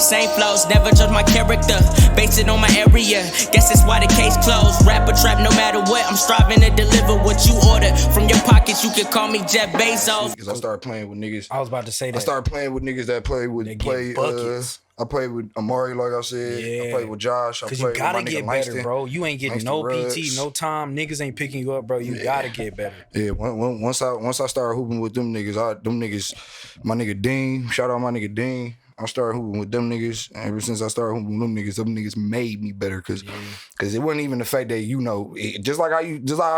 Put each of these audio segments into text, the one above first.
Same flows, never judge my character. Base it on my area. Guess that's why the case closed. Rap or trap, no matter what. I'm striving to deliver what you order. From your pockets, you can call me Jeff Bezos. Because I started playing with niggas. I was about to say that. I started playing with niggas that play buckets. I played with Amari, like I said. Yeah. I played with Josh. Cause you gotta get better, bro. You ain't getting no Langston PT, no time. Niggas ain't picking you up, bro. You gotta get better. Yeah, once I started hooping with them niggas, my nigga Dean, shout out my nigga Dean. I started hooping with them niggas, and ever since I started hooping with them niggas made me better, cause it wasn't even the fact that just like how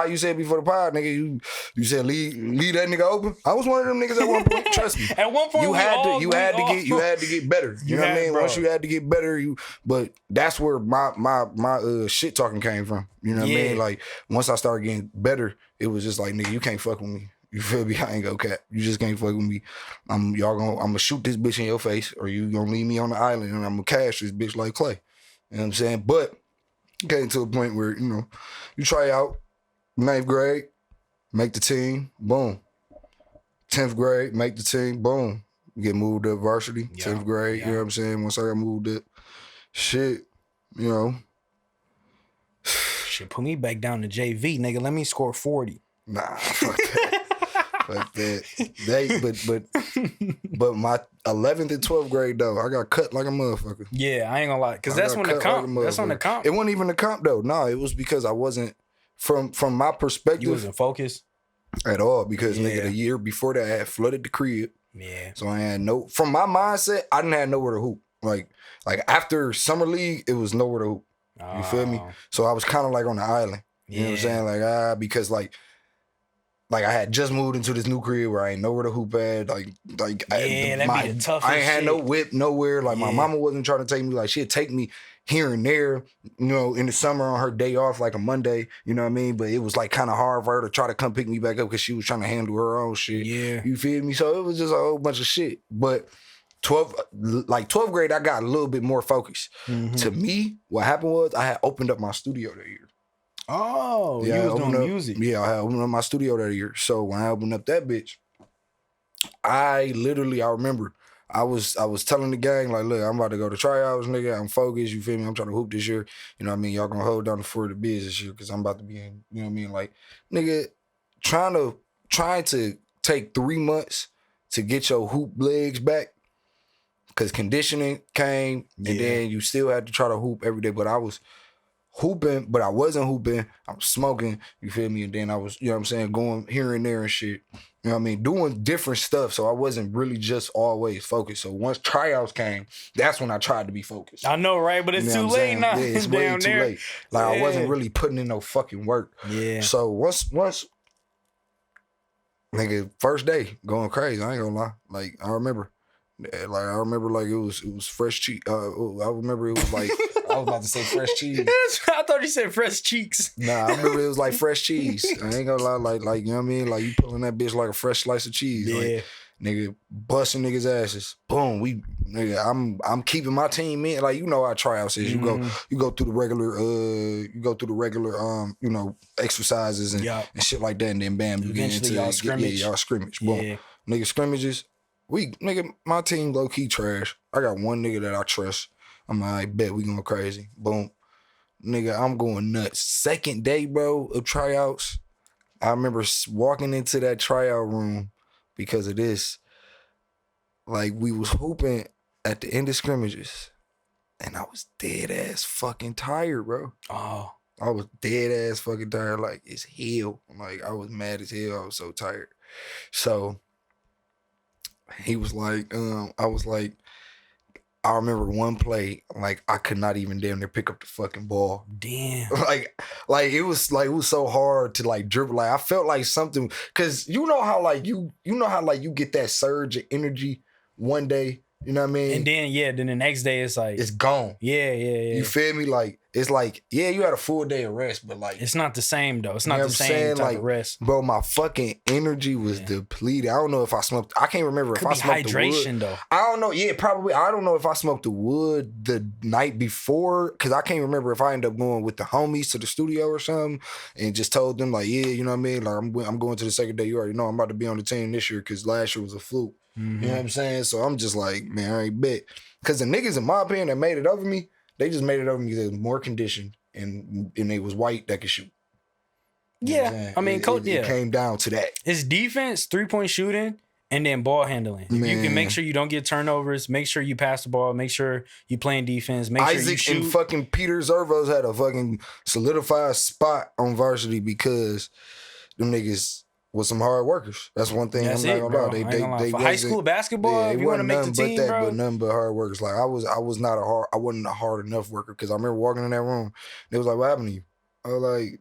you said before the pod, nigga, you said leave that nigga open. I was one of them niggas at one point. Trust me. At one point, you had to get better. You know what I mean? Bro. Once you had to get better, but that's where my shit talking came from. You know what I mean? Like once I started getting better, it was just like, nigga, you can't fuck with me. You feel me? I ain't gonna cap. You just can't fuck with me. I'm gonna shoot this bitch in your face, or you gonna leave me on the island and I'm gonna cash this bitch like Clay. You know what I'm saying? But getting to a point where, you try out, 9th grade, make the team, boom. 10th grade, make the team, boom. Get moved up varsity, 10th grade, you know what I'm saying? Once I got moved up, shit, Shit, put me back down to JV, nigga. Let me score 40. Nah, fuck that. Fuck that. But my 11th and 12th grade though, I got cut like a motherfucker. Yeah, I ain't gonna lie, cause that's when the comp. That's when the comp. It wasn't even the comp though. No, it was because I wasn't from my perspective. You wasn't focused at all because nigga, the year before that I had flooded the crib. Yeah. So I had from my mindset, I didn't have nowhere to hoop. Like after summer league, it was nowhere to hoop. You feel me? So I was kind of like on the island. You know what I'm saying? Like because like I had just moved into this new crib where I ain't nowhere to hoop at. I ain't had no whip nowhere. Like my mama wasn't trying to take me. Like she'd take me here and there, in the summer on her day off, like a Monday. You know what I mean? But it was like kind of hard for her to try to come pick me back up because she was trying to handle her own shit. Yeah. You feel me? So it was just a whole bunch of shit. But 12th grade, I got a little bit more focused. Mm-hmm. To me, what happened was I had opened up my studio that year. Oh, you was doing music. Yeah, I had opened up my studio that year. So when I opened up that bitch, I remember I was telling the gang, like, look, I'm about to go to tryouts, nigga. I'm focused, you feel me? I'm trying to hoop this year. You know what I mean? Y'all gonna hold down the fort of the biz this year because I'm about to be in, you know what I mean? Like, nigga, trying to take 3 months to get your hoop legs back because conditioning came and then you still had to try to hoop every day. But I was hooping, but I wasn't hooping. I was smoking, you feel me? And then I was, you know what I'm saying, going here and there and shit. You know what I mean? Doing different stuff. So I wasn't really just always focused. So once tryouts came, that's when I tried to be focused. I know, right? But it's too late now. Yeah, it's way too late. Like I wasn't really putting in no fucking work. Yeah. So once nigga, first day going crazy. I ain't gonna lie. Like I remember it was fresh cheese. I remember it was like I was about to say fresh cheese. I thought you said fresh cheeks. Nah, I remember it was like fresh cheese. I ain't gonna lie, like you know what I mean? Like you pulling that bitch like a fresh slice of cheese. Yeah. Like, nigga, busting niggas' asses. Boom. I'm keeping my team in. Like, how tryouts is. You go through the regular exercises and shit like that, and then bam, you get into y'all scrimmage. Y'all scrimmage. Boom. Yeah. Nigga, scrimmages. My team low key trash. I got one nigga that I trust. I'm like, I bet we going crazy. Boom. Nigga, I'm going nuts. Second day, bro, of tryouts. I remember walking into that tryout room because of this. Like, we was hooping at the end of scrimmages. And I was dead ass fucking tired, bro. Oh. I was dead ass fucking tired. Like, it's hell. Like, I was mad as hell. I was so tired. So he was like, I was like, I remember one play, like I could not even damn near pick up the fucking ball. Damn. Like it was so hard to like dribble. Like I felt like something, cause you know how you get that surge of energy one day, you know what I mean? And then the next day it's like it's gone. Yeah. You feel me? Like it's like, you had a full day of rest, but like it's not the same though. It's not the same type of rest. Bro, my fucking energy was depleted. I don't know if I smoked. I can't remember if I smoked hydration the wood. Though. I don't know. Yeah, probably. I don't know if I smoked the wood the night before, because I can't remember if I ended up going with the homies to the studio or something and just told them like, you know what I mean? Like I'm going to the second day. You already know I'm about to be on the team this year because last year was a fluke. You know what I'm saying? So I'm just like, man, I ain't bet. Because the niggas, in my opinion, that made it over me, they just made it over me because they was more conditioned and they was white that could shoot. You know what I'm Yeah, saying? I mean, coach. It came down to that. It's defense, 3-point shooting, and then ball handling. If you can Man. make sure you don't get turnovers, make sure you pass the ball, make sure you playing defense, make sure you Isaac shoot. and fucking Peter Zervos had a fucking solidified spot on varsity because them niggas was some hard workers. That's one thing That's I'm it, not bro. gonna I lie. ain't gonna lie. For high wasn't- school basketball, it if you want to wasn't make the nothing team, but that, bro. but nothing but hard workers. Like I wasn't a hard enough worker because I remember walking in that room. They was like, "What happened to you?" I was like,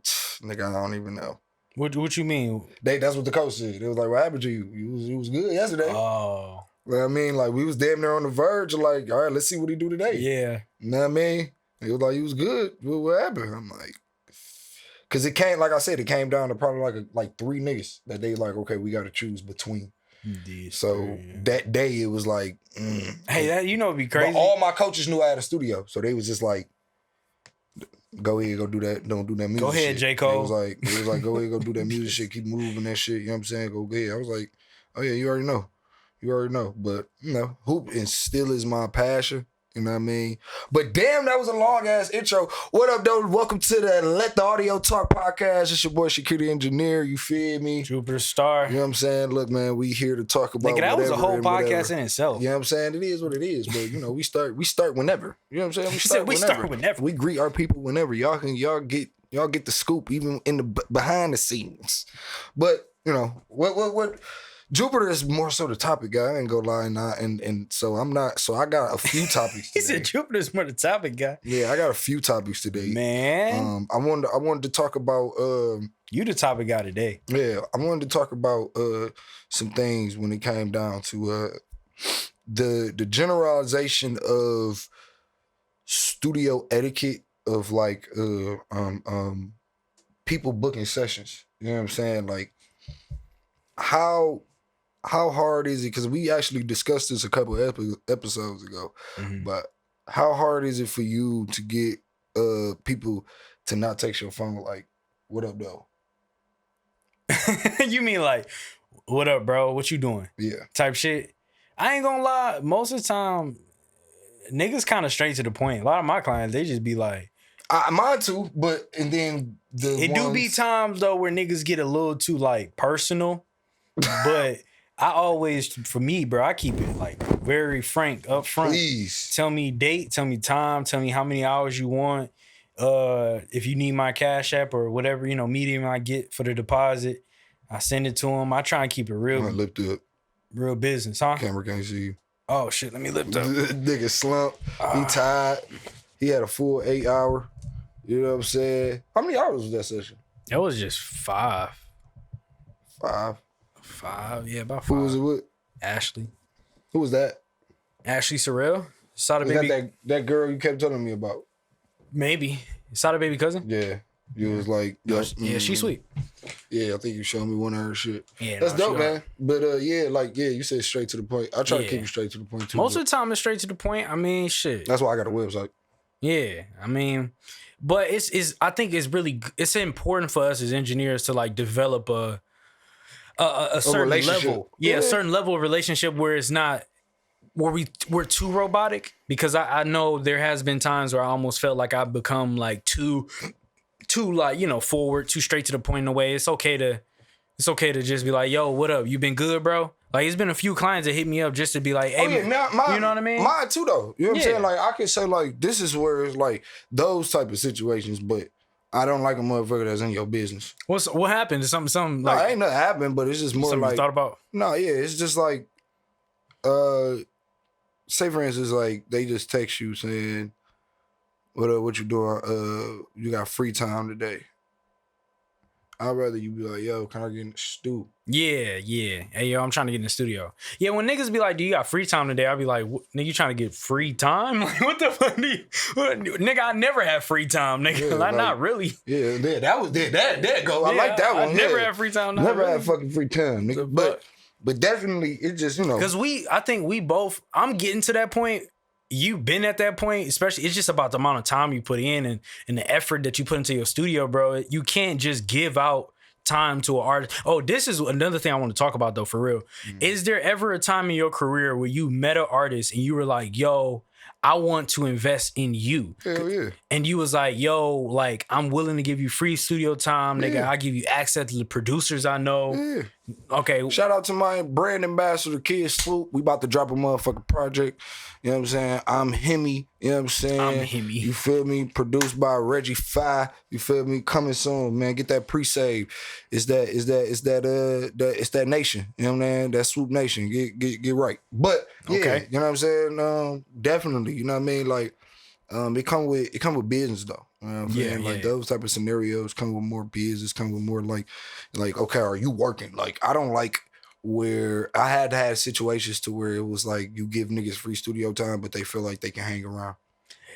"Nigga, I don't even know." What you mean? That's what the coach said. They was like, "What happened to you? You was good yesterday." Oh, Well, I mean, like we was damn near on the verge of like, all right, let's see what he do today. yeah. You know what I mean? He was like, he was good. What happened? I'm like, because it came, like I said, it came down to probably like 3 niggas that they like, okay, we got to choose between. Indeed. So that day it was like, Hey, that it'd be crazy. But all my coaches knew I had a studio, so they was just like, go ahead, go do that. Don't do that music. Go ahead, shit. J. Cole. It was like, go ahead, go do that music shit. Keep moving that shit. You know what I'm saying? Go ahead. I was like, oh yeah, you already know. You already know. But hoop and still is my passion. You know what I mean? But damn, that was a long ass intro. What up, though? Welcome to the Let the Audio Talk podcast. It's your boy Shakir the Engineer. You feel me? Jupiter Star. You know what I'm saying? Look, man, we here to talk about Nigga, that was a whatever whole and podcast whatever. in itself. You know what I'm saying? It is what it is. But we start whenever. You know what I'm saying? He said we start whenever. We greet our people whenever. Y'all get the scoop even in the behind the scenes. But what Jupiter is more so the topic guy. I ain't gonna lie, and so I'm not. So I got a few topics. He Today. said Jupiter's more the topic guy. Yeah, I got a few topics today. Man, I wanted to talk about you the topic guy today. yeah, I wanted to talk about some things when it came down to the generalization of studio etiquette of like people booking sessions. You know what I'm saying? Like how hard is it? Because we actually discussed this a couple episodes ago. Mhm. But how hard is it for you to get people to not text your phone like, "What up, though?" You mean like, what up, bro? What you doing? Yeah. Type shit. I ain't gonna lie. Most of the time, niggas kind of straight to the point. A lot of my clients, they just be like, Mine too, and then it do be times though where niggas get a little too like personal. But I always, for me, bro, I keep it like very frank up front. Please. Tell me date, tell me time, tell me how many hours you want. If you need my Cash App or whatever, medium I get for the deposit, I send it to them. I try and keep it I real lift up. real business, huh? Camera can't see you. Oh shit, let me lift up. Nigga slump. He tired. He had a full 8 hour. You know what I'm saying? How many hours was that session? That was just 5. 5. 5, yeah, about 5. Who was it with? Ashley. Who was that? Ashley Sorrell? Saw the Was baby. that girl you kept telling me about? Maybe. Saw the baby cousin? Yeah. You was like, Yeah, she's sweet. Yeah, I think you showed me one of her shit. Yeah, That's no, dope, she man. But you said straight to the point. I try to Yeah. keep it straight to the point too. Most but of the time it's straight to the point. I mean, shit. that's why I got a website. Yeah, I mean, but I think it's important for us as engineers to like develop a certain relationship. level. Yeah, a certain level of relationship where it's not where we're too robotic, because I know there has been times where I almost felt like I've become like too like, forward, too straight to the point in a way. It's okay to just be like, yo, what up? You been good, bro? Like, it's been a few clients that hit me up just to be like, hey, Oh, yeah, now, you know what I mean? Mine too, though. You know what I'm Yeah. saying? Like, I can say, like, this is where it's like those type of situations, but I don't like a motherfucker that's in your business. What happened? Something No, like ain't nothing happened, but it's just more something like, you thought about? no, yeah, it's just like, say for instance, like, they just text you saying, what up, what you doing? You got free time today. I'd rather you be like, yo, can I get in the stew? Yeah. Hey, yo, I'm trying to get in the studio. Yeah, when niggas be like, do you got free time today? I'll be like, nigga, you trying to get free time? Like, what the fuck? Nigga, I never have free time, nigga. Yeah, like, like- not really. Yeah, that was that go. I Yeah, like that one. I never yeah. have free time. not Never really. had fucking free time, nigga. But definitely, it just, Because I think we both, I'm getting to that point. You've been at that point, especially, it's just about the amount of time you put in and the effort that you put into your studio, bro. You can't just give out time to an artist. Oh, this is another thing I want to talk about though, for real. Is there ever a time in your career where you met an artist and you were like, yo, I want to invest in you? Hell yeah. And you was like, yo, like, I'm willing to give you free studio time, nigga. Yeah. I give you access to the producers I know. Yeah. Okay. Shout out to my brand ambassador, Kid Swoop. We about to drop a motherfucking project. You know what I'm saying? I'm Hemi. You know what I'm saying? I'm Hemi. You feel me? Produced by Reggie Fi. You feel me? Coming soon, man. Get that pre-save. It's that nation. You know what I'm saying? That Swoop Nation. Get right. But yeah, Okay. you know what I'm saying? Definitely. You know what I mean? Like, it come with business though. You know what I'm saying? Like those type of scenarios come with more business, come with more like, okay, are you working? Like, I don't like where I had to have situations to where it was like you give niggas free studio time, but they feel like they can hang around.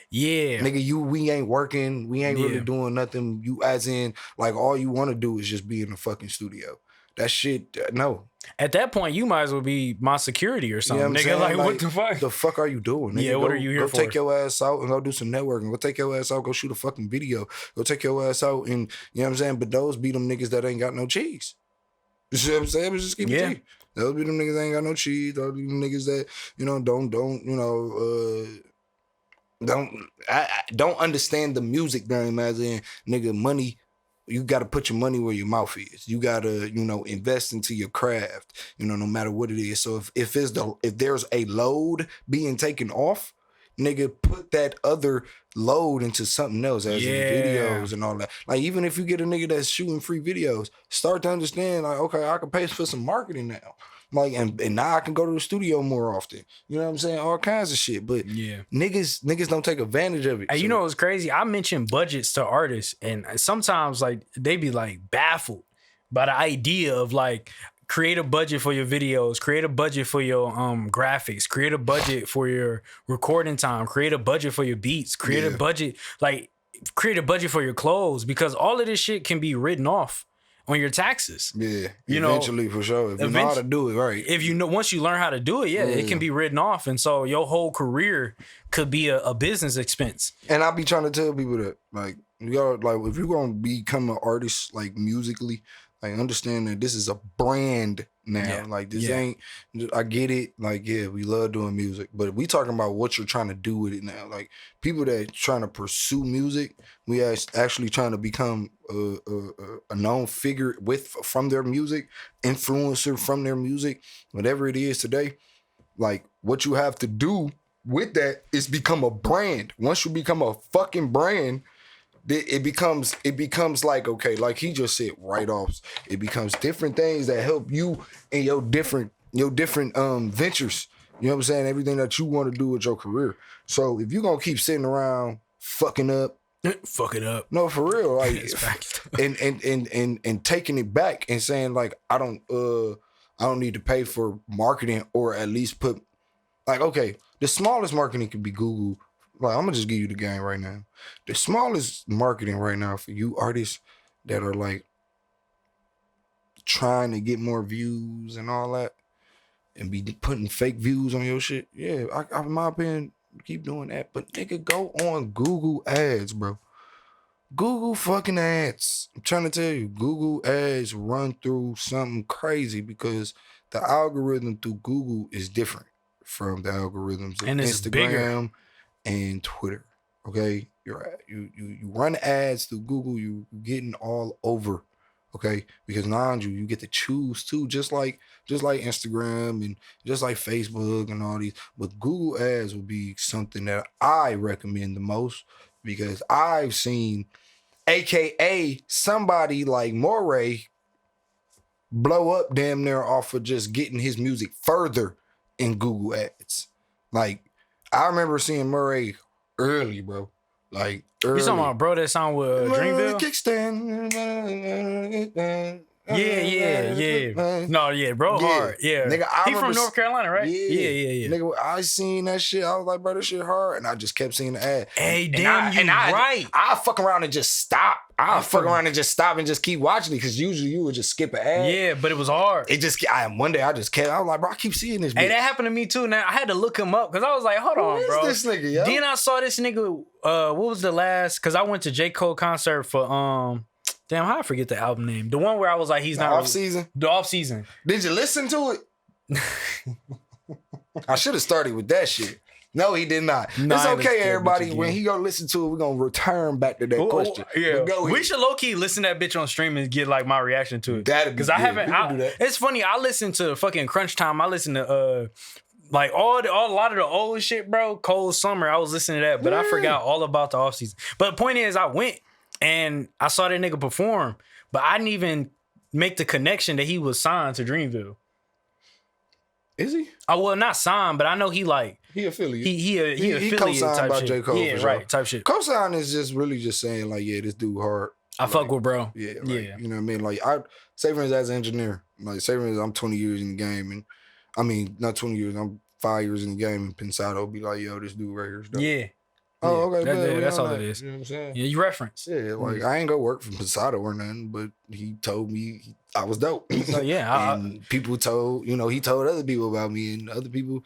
Yeah. Nigga, we ain't working. We ain't really Yeah. doing nothing. You as in, like, all you want to do is just be in the fucking studio. That shit, no. At that point, you might as well be my security or You know something, what I'm nigga. saying? Like, what the fuck? The fuck are you doing? Nigga? Yeah, what are you here go for? Take your ass out and go do some networking. Go take your ass out, go shoot a fucking video. Go take your ass out and, you know what I'm saying? But those be them niggas that ain't got no cheese. You see what I'm saying? Just keep it Yeah. to you. Those be them niggas that ain't got no cheese. Those be them niggas that, you know, don't understand the music game as in, nigga, money. You got to put your money where your mouth is. You got to, you know, invest into your craft, you know, no matter what it is. So if there's a load being taken off, nigga, put that other load into something else, as in videos and all that. Like, even if you get a nigga that's shooting free videos, start to understand, like, okay, I can pay for some marketing now. Like, and now I can go to the studio more often. You know what I'm saying? All kinds of shit. But Yeah. niggas don't take advantage of it. And So- you know what's crazy? I mention budgets to artists, and sometimes like they be like baffled by the idea of like, create a budget for your videos, create a budget for your graphics, create a budget for your recording time, create a budget for your beats, create a budget for your clothes, because all of this shit can be written off on your taxes. Yeah, You know, eventually, for sure. If you know how to do it right. If you know, once you learn how to do it, it can be written off, and so your whole career could be a business expense. And I be trying to tell people that, like, you gotta, like, if you're gonna become an artist, like, musically, like, understand that this is a brand now. Yeah. Like, this ain't, I get it. Like, yeah, we love doing music, but we talking about what you're trying to do with it now. Like, people that trying to pursue music, we actually trying to become a known figure from their music, influencer from their music, whatever it is today. Like, what you have to do with that is become a brand. Once you become a fucking brand, it becomes like, okay, like he just said, write-offs. It becomes different things that help you in your different ventures. You know what I'm saying? Everything that you want to do with your career. So if you're gonna keep sitting around fucking up, Fuck it up. no, for real, like, It's facts. and taking it back and saying, like, I don't need to pay for marketing, or at least put, like, okay, the smallest marketing could be Google. Like, I'm gonna just give you the game right now. The smallest marketing right now for you artists that are like trying to get more views and all that, and be putting fake views on your shit. Yeah, I in my opinion, keep doing that. But nigga, go on Google Ads, bro. Google fucking ads. I'm trying to tell you, Google ads run through something crazy because the algorithm through Google is different from the algorithms of And it's Instagram bigger. and Twitter. Okay, you run ads through Google, you getting all over. Okay, because now you get to choose too, just like Instagram and just like Facebook and all these. But Google ads would be something that I recommend the most, because I've seen, AKA somebody like Moray, blow up damn near off of just getting his music further in Google ads. Like, I remember seeing Murray early, bro. Like, early. You talking about, bro, that song with Dreamville? Kickstand. Yeah. No, yeah, bro, Yeah. hard. Yeah. Nigga, I He from remember North Carolina, right? Yeah. Nigga, I seen that shit. I was like, bro, this shit hard. And I just kept seeing the ad. Hey, And damn, right. I fuck around and just stop. I fuck around and just stop and just keep watching it, because usually you would just skip an ad. Yeah, but it was hard. One day I just kept, I was like, bro, I keep seeing this bitch. Hey, that happened to me too. Now I had to look him up because I was like, hold on, Who is bro. this nigga, yo? Then I saw this nigga. What was the last? Because I went to J. Cole concert for Damn, how I forget the album name? The one where I was like, he's not Off season. The Off Season. Did you listen to it? I should have started with that shit. No, he did not. No, It's I haven't okay, scared everybody. bitch When again. he go listen to it, we're gonna return back to that question. Yeah, But go we ahead. should low key listen to that bitch on stream and get like my reaction to it. That'd be Because I good. haven't. We can do that. It's funny. I listen to fucking Crunch Time. I listen to like a lot of the old shit, bro. Cold Summer. I was listening to that, but I forgot all about the off season. But the point is, I went and I saw that nigga perform, but I didn't even make the connection that he was signed to Dreamville. Is he? I well not signed, but I know he like He affiliate. he affiliate co-signed type by shit. J. Cole, Yeah, for sure. right, type shit. Cosign is just really just saying like, yeah, this dude hard. I fuck with bro. Yeah, like, Yeah. You know what I mean? Like I say for instance as an engineer, like say for instance, I'm 20 years in the game, and I mean not 20 years, I'm 5 years in the game, and Pensado be like, yo, this dude right here is dope. Yeah. Oh, okay, That- man, that's we all on it that. is. You know what I'm saying? Yeah, you reference. Yeah, like I ain't go work for Pensado or nothing, but he told me I was dope. So yeah, and people told, you know, he told other people about me, and other people.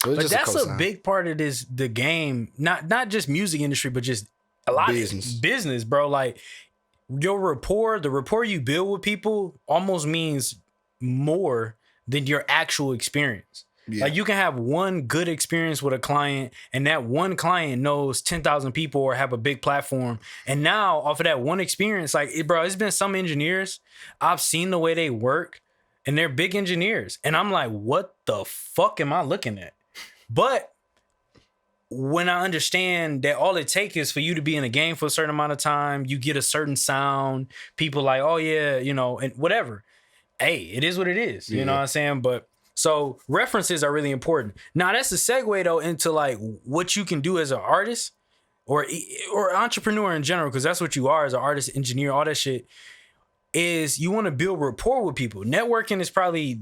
So it's but just that's a cosign. big part of the game, not just music industry, but just a lot Business. of business, bro. Like your the rapport you build with people almost means more than your actual experience. Yeah. Like you can have one good experience with a client, and that one client knows 10,000 people or have a big platform. And now off of that one experience, like bro, it's been some engineers I've seen the way they work, and they're big engineers, and I'm like, what the fuck am I looking at? But when I understand that all it takes is for you to be in a game for a certain amount of time, you get a certain sound, people like, oh yeah, you know, and whatever. Hey, it is what it is. You know what I'm saying? But so references are really important. Now that's a segue though into like what you can do as an artist or entrepreneur in general, because that's what you are as an artist, engineer, all that shit. Is you want to build rapport with people. Networking is probably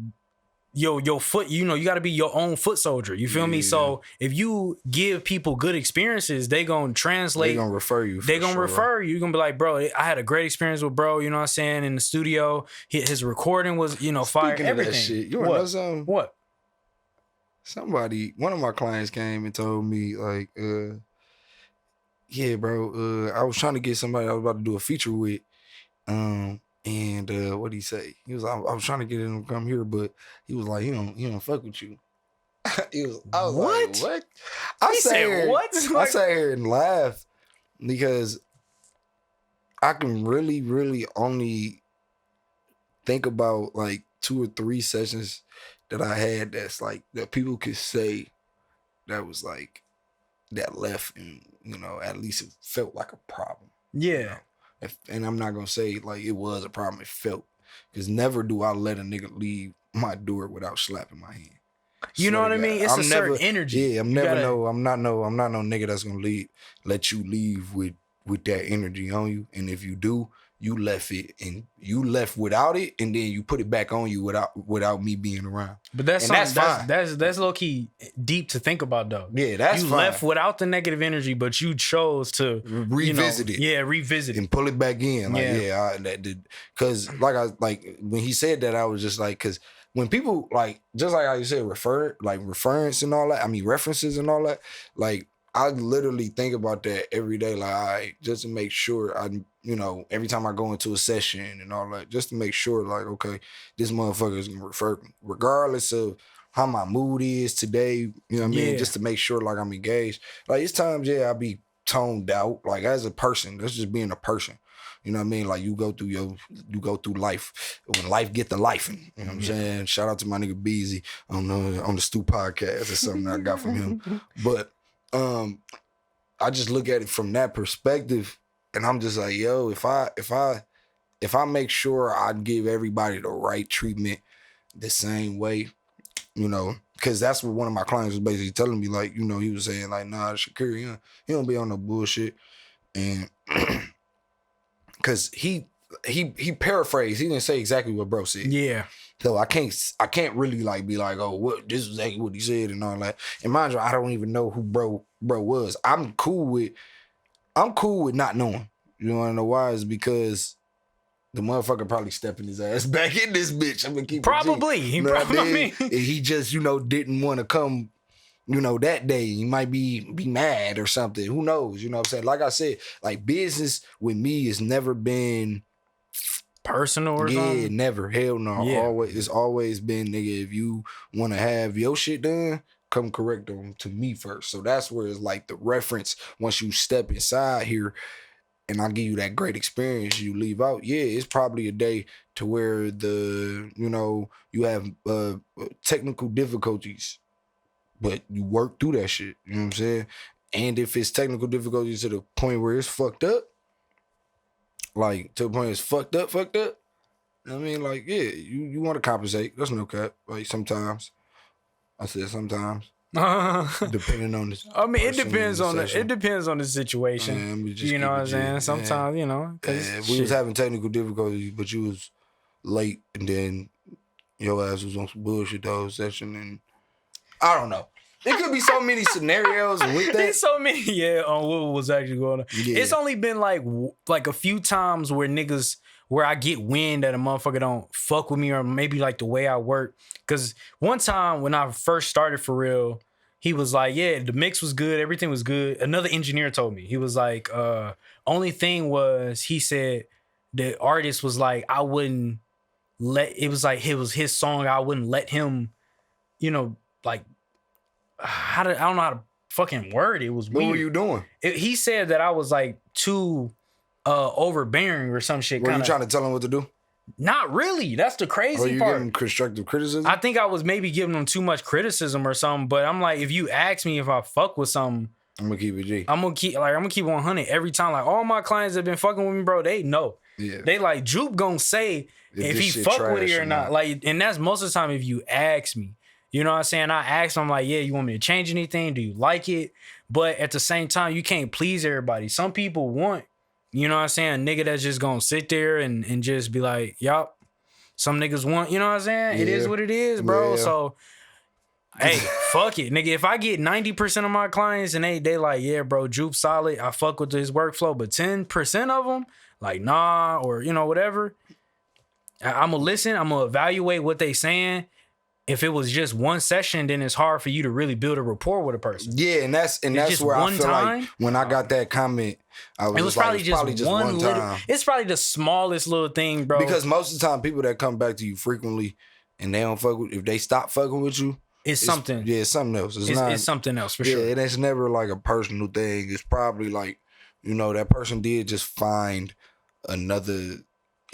your foot, you know, you got to be your own foot soldier. You feel me? So if you give people good experiences, they gonna translate. They gonna refer you. They gonna sure. refer you. You're gonna be like, bro, I had a great experience with bro. You know what I'm saying? In the studio, his recording was, you know, fire. Speaking of that Everything. shit, you wanna know something? What? Somebody, one of my clients came and told me like, yeah, bro, I was trying to get somebody I was about to do a feature with, and what'd he say? He was, I was trying to get him to come here, but he was like, he don't fuck with you. I was What? like, what? I He sat said, here, what? I sat here and laughed because I can really, really only think about like 2 or 3 sessions that I had that's like that people could say that was like that left, and you know, at least it felt like a problem. Yeah. And I'm not gonna say like it was a problem. It felt, because never do I let a nigga leave my door without slapping my hand. You know Swear what to I mean? God. It's I'm a certain energy. Yeah, I'm You never gotta- I'm not no nigga that's gonna let you leave with that energy on you. And if you do, you left it, and you left without it, and then you put it back on you without me being around. But that's And that's something fine. that's low key deep to think about though. Yeah, that's you fine. left without the negative energy, but you chose to Revisit it. Yeah, revisit it. And pull it back in. Like, Yeah. that did, because when he said that, I was just like, because when people like, just like how you said, reference and all that, I mean references and all that, like I literally think about that every day, like, all right, just to make sure every time I go into a session and all that, just to make sure, like, okay, this motherfucker is gonna refer me, regardless of how my mood is today, you know what I mean? Yeah. Just to make sure, like, I'm engaged. Like, it's times, I be toned out, like, as a person. That's just being a person. You know what I mean? Like, you go through life. When life get to lifing, you know what I'm saying? Shout out to my nigga Beezy on the Stu podcast. It's something I got from him. But I just look at it from that perspective, and I'm just like, yo, if I make sure I give everybody the right treatment the same way, you know, because that's what one of my clients was basically telling me, like, you know, he was saying, like, nah, Shakir, he don't be on no bullshit. And because he paraphrased, he didn't say exactly what bro said. Yeah. So I can't really like be like, oh, what, this is exactly what he said and all that. And mind you, I don't even know who bro was. I'm cool with not knowing. You wanna know why? Is because the motherfucker probably stepping his ass back in this bitch. I'm gonna keep it G. Probably. He You know what I probably mean? And he just, didn't want to come, that day. He might be mad or something. Who knows? You know what I'm saying? Like I said, like business with me has never been personal or Yeah, something. never. Hell no. Yeah. It's always been, nigga, if you want to have your shit done, come correct them to me first. So that's where it's like the reference. Once you step inside here and I give you that great experience, you leave out. Yeah, it's probably a day to where you have technical difficulties, but you work through that shit. You know what I'm saying? And if it's technical difficulties to the point where it's fucked up, like to the point it's fucked up. I mean, like, yeah, you want to compensate. That's no cap. Like sometimes, I said sometimes, depending on the. I mean, it person depends in the on session. it depends on the situation. Man, we just You know keep what I'm it saying? G, Sometimes, you know, Yeah, we was having technical difficulties, but you was late, and then your ass was on some bullshit the whole session, and I don't know. There could be so many scenarios with that. There's so many, on what was actually going on. Yeah. It's only been like a few times where I get wind that a motherfucker don't fuck with me or maybe like the way I work. Cause one time when I first started for real, he was like, yeah, the mix was good, everything was good. Another engineer told me, he was like, only thing was, he said the artist was like, I wouldn't it was his song, I wouldn't let him, like, I don't know how to fucking word it. It was What weird. were you doing? He said that I was like too overbearing or some shit. Were you trying to tell him what to do? Not really. That's the Or crazy you part. giving constructive criticism? I think I was maybe giving him too much criticism or something. But I'm like, if you ask me if I fuck with something, I'm gonna keep it G. I'm gonna keep 100 every time. Like all my clients that been fucking with me, bro, they know. Yeah. They like Jupe gonna say if this he shit fuck with trash it or or not. not. Like, and that's most of the time if you ask me. You know what I'm saying? I asked him like, yeah, you want me to change anything? Do you like it? But at the same time, you can't please everybody. Some people want, you know what I'm saying, a nigga that's just gonna sit there and just be like, yup. Some niggas want, you know what I'm saying? It is Yeah. what it is, bro. Yeah. So, hey, fuck it. Nigga, if I get 90% of my clients and they like, yeah, bro, Jupe solid, I fuck with this workflow, but 10% of them, like, nah, or, whatever, I'm gonna listen. I'm gonna evaluate what they saying. If it was just one session, then it's hard for you to really build a rapport with a person. Yeah, and that's just where I one feel time? like when I got that comment, I was, It was like, probably it's just one little. time. It's probably the smallest little thing, bro. Because most of the time, people that come back to you frequently and they don't fuck with, if they stop fucking with you, it's something. Yeah, it's something else. It's something else for yeah, sure. and it's never like a personal thing. It's probably like, that person did just find another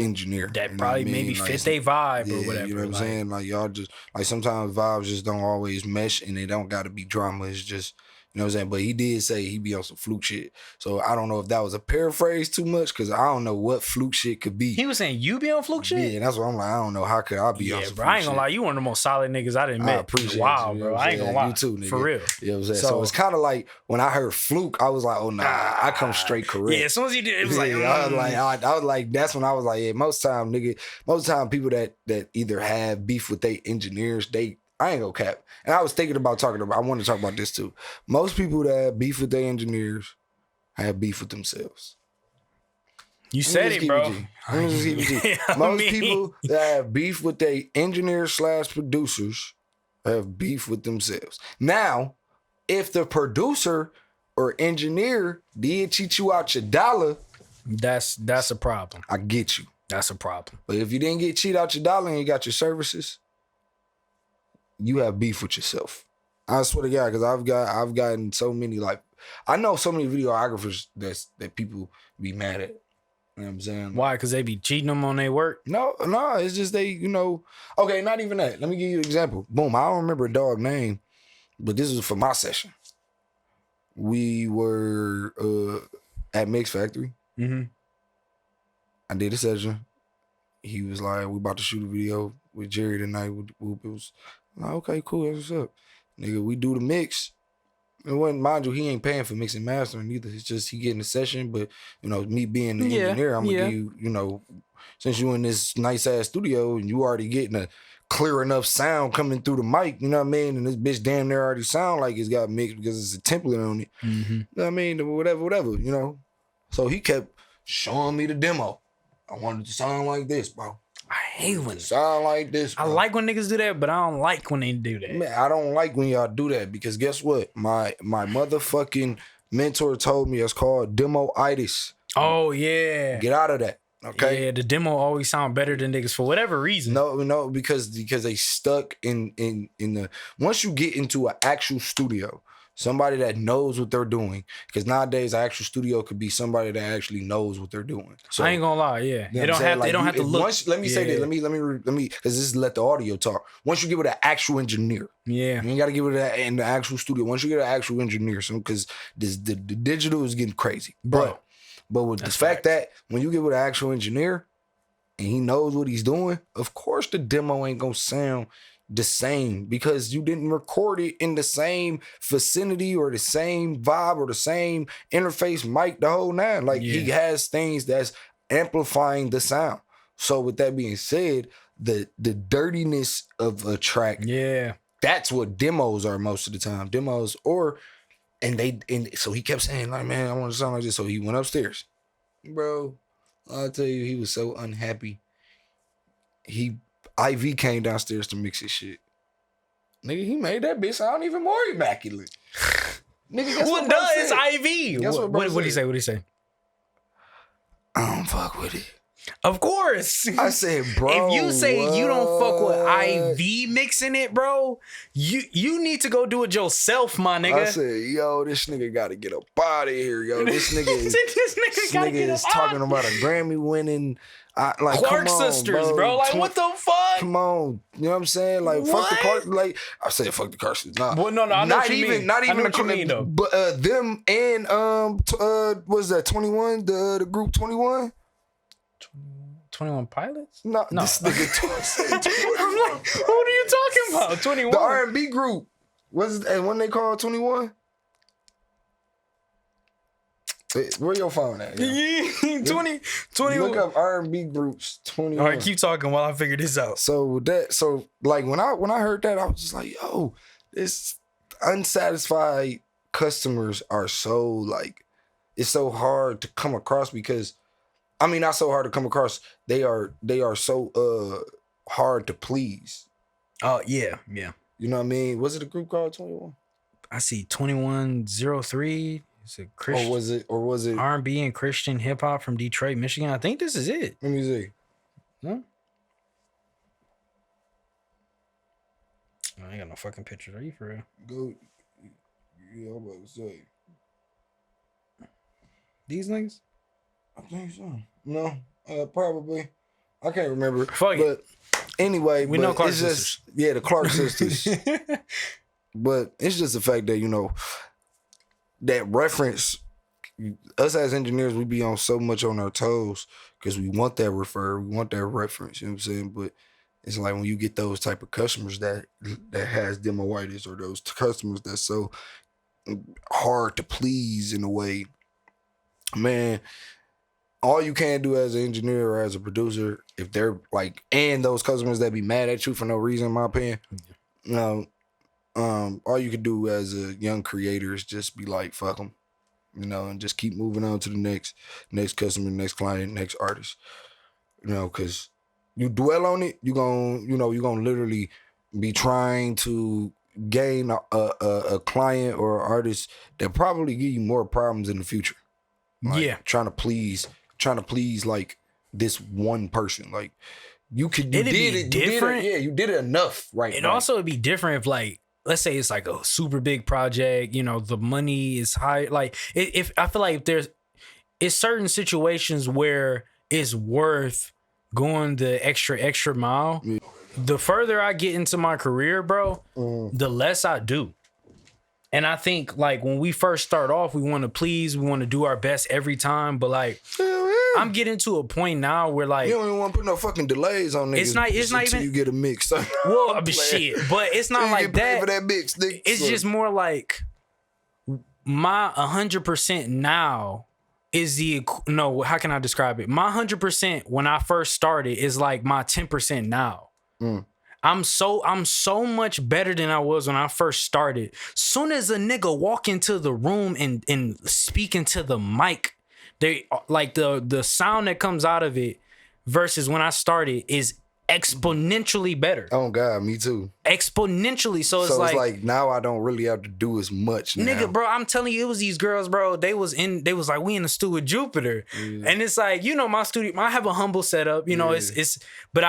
engineer That you know probably what I mean? maybe Like, fit they vibe yeah, or whatever. You know what I'm like, saying? Like y'all just like sometimes vibes just don't always mesh and they don't gotta be drama. It's just, you know what I'm saying? But he did say he be on some fluke shit. So I don't know if that was a paraphrase too much because I don't know what fluke shit could be. He was saying you be on fluke shit? Yeah, that's what I'm like. I don't know how could I be on Yeah, some bro. fluke I ain't gonna shit. lie. You one of the most solid niggas I done I met. appreciate Wow, you. You know bro. what I I'm ain't gonna saying? lie. You too, nigga. For real. You know what I'm saying? So it's kind of like when I heard fluke, I was like, oh nah, I come straight correct. Yeah, as soon as he did, it was Yeah, like, I was like, that's when I was like, yeah, most time people that either have beef with they engineers, I ain't gonna cap. And I was thinking about I want to talk about this too. Most people that have beef with their engineers have beef with themselves. you said it, bro. Let me just keep it G. Yeah, Most me. people that have beef with their engineers / producers have beef with themselves. Now, if the producer or engineer did cheat you out your dollar, That's a problem. I get you. That's a problem. But if you didn't get cheated out your dollar and you got your services, you have beef with yourself. I swear to God, because I've gotten so many, like, I know so many videographers that people be mad at. You know what I'm saying? Why? Because they be cheating them on their work? No, it's just they, okay, not even that. Let me give you an example. Boom, I don't remember a dog name, but this was for my session. We were at Mix Factory. Mm-hmm. I did a session. He was like, we about to shoot a video with Jerry tonight. It was like, okay, cool, that's what's up. Nigga, we do the mix. And when, mind you, he ain't paying for mixing and mastering either. It's just he getting the session. But, me being the engineer, I'm going to give you, since you in this nice ass studio and you already getting a clear enough sound coming through the mic, you know what I mean? And this bitch damn near already sound like it's got mixed because it's a template on it. Mm-hmm. You know what I mean? Whatever. So he kept showing me the demo. I wanted it to sound like this, bro. I hate when Sound like this, I bro. like when niggas do that, but I don't like when they do that. Man, I don't like when y'all do that because guess what? My motherfucking mentor told me it's called demo-itis. Oh yeah. Get out of that. Okay. Yeah, the demo always sound better than niggas for whatever reason. No, because they stuck in the once you get into an actual studio, somebody that knows what they're doing. Because nowadays, an actual studio could be somebody that actually knows what they're doing. So I ain't gonna lie, yeah. you know They don't what I'm saying? have. They don't have to look. Let me say Yeah. that. Let me, because this is let the audio talk. Once you get with an actual engineer, Yeah. you ain't got to get with that in the actual studio. Once you get an actual engineer, because the digital is getting crazy, Bro, But with the that's fact facts. that when you get with an actual engineer and he knows what he's doing, of course the demo ain't gonna sound the same because you didn't record it in the same vicinity or the same vibe or the same interface mic, the whole nine. Like he Yeah. has things that's amplifying the sound. So with that being said, the dirtiness of a track, Yeah. that's what demos are most of the time. Demos and so he kept saying, like, man, I want to sound like this. So he went upstairs. Bro, I'll tell you, he was so unhappy. IV came downstairs to mix his shit. Nigga, he made that bitch sound even more immaculate. Nigga, guess Well, bro duh, it's said? IV. Guess what bro What did he said? say? What did he say? I don't fuck with it. Of course. I said, bro, if you say you don't fuck what? with IV mixing it, bro, you need to go do it yourself, my nigga. I said, yo, this nigga got to get up out of here, yo. This nigga is, this nigga gotta get is up talking out. about a Grammy winning. Like Clark come on, sisters, bro. Like, what the fuck? Come on, you know what I'm saying? Like, fuck the What? Clark. Like, I said, fuck the Clark sisters. Nah, Well, no, I know not what you even, mean. not I even know the what you mean, though. But them and what's that? 21, the group 21. 21 Pilots? No, No. this nigga said 21. I'm like, who are you talking about? 21. The R&B group. What's it? And when they call 21? Where your phone at? yo? 20, 21. Look up R&B groups 21. All right, keep talking while I figure this out. So like when I heard that, I was just like, yo, this unsatisfied customers are so like, it's so hard to come across because, I mean, not so hard to come across. They are so hard to please. Oh, yeah. You know what I mean? Was it a group called 21? I see 2103. It's a Christian Or was it? R&B and Christian hip hop from Detroit, Michigan. I think this is it. Let me see. No? I ain't got no fucking pictures. Are you for real? Go. Yeah, I'm about to say. These niggas? I think so. No, probably. I can't remember. Fuck it. But anyway, We but know Clark it's just the Clark sisters. But it's just the fact that, you know, that reference, us as engineers, we be on so much on our toes because we want that we want that reference, you know what I'm saying? But it's like when you get those type of customers that has demoitis or those customers that's so hard to please in a way, man, all you can do as an engineer or as a producer, if they're like, and those customers that be mad at you for no reason, in my opinion, you know, all you can do as a young creator is just be like, fuck them, you know, and just keep moving on to the next customer, next client, next artist, you know, because you dwell on it, you're gonna literally be trying to gain a client or an artist that probably give you more problems in the future. Like, Yeah. trying to please like this one person. Like you It'd be different. You did it enough, right? And also it'd be different if, like, let's say it's like a super big project, you know, the money is high. Like, if I feel like it's certain situations where it's worth going the extra mile. Yeah. The further I get into my career, bro, the less I do. And I think, like, when we first start off, we want to please, we want to do our best every time. But, like, Hell yeah. I'm getting to a point now where, like, You don't even want to put no fucking delays on niggas. It's not until even- you get a mix. well, shit. But it's not like get paid that. for that mix, nigga. It's So, just more like my 100% now is how can I describe it? My 100% when I first started is like my 10% now. I'm so much better than I was when I first started. Soon as a nigga walk into the room and speak into the mic, they like the sound that comes out of it versus when I started is exponentially better. Oh God, me too. Exponentially. So it's So like now I don't really have to do as much now. nigga, bro, I'm telling you, it was these girls, bro. They was like, we in the studio with Jupiter. And it's like, you know, my studio, I have a humble setup, you know, it's but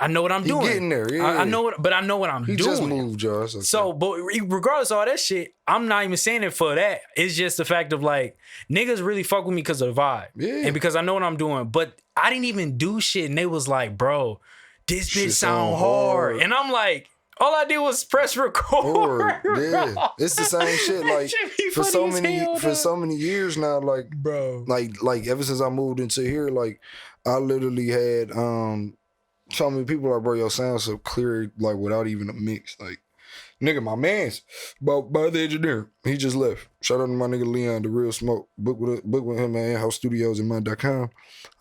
I know what I'm doing. Getting there, yeah. I know what I'm doing. He just moved, y'all. Okay. So, but regardless of all that shit, I'm not even saying it for that. It's just the fact of like, niggas really fuck with me because of the vibe. Yeah. And because I know what I'm doing. But I didn't even do shit. And they was like, bro, this bitch sound hard. And I'm like, all I did was press record. Yeah. It's the same shit. Like for so many years now, like bro. Like ever since I moved into here, like I literally had so many people like, bro, your sound so clear, like without even a mix. Like, nigga, my man's by the engineer. He just left. Shout out to my nigga Leon, the real smoke. Book with him at In-House Studios and Mind.com.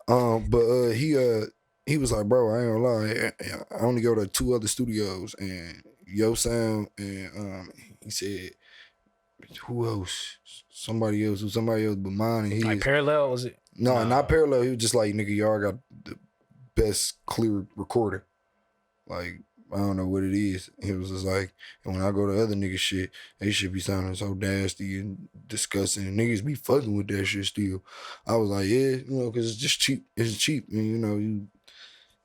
But he was like, bro, I ain't gonna lie, I only go to 2 other studios and Yo Sound and he said, who else? Somebody else but mine. And he Like Parallel, was it? No, not Parallel. He was just like, nigga, y'all got the best clear recorder. Like, I don't know what it is. He was just like, and when I go to other niggas shit, they should be sounding so nasty and disgusting. And niggas be fucking with that shit still. I was like, yeah, you know, because it's just cheap. It's cheap. And, you know,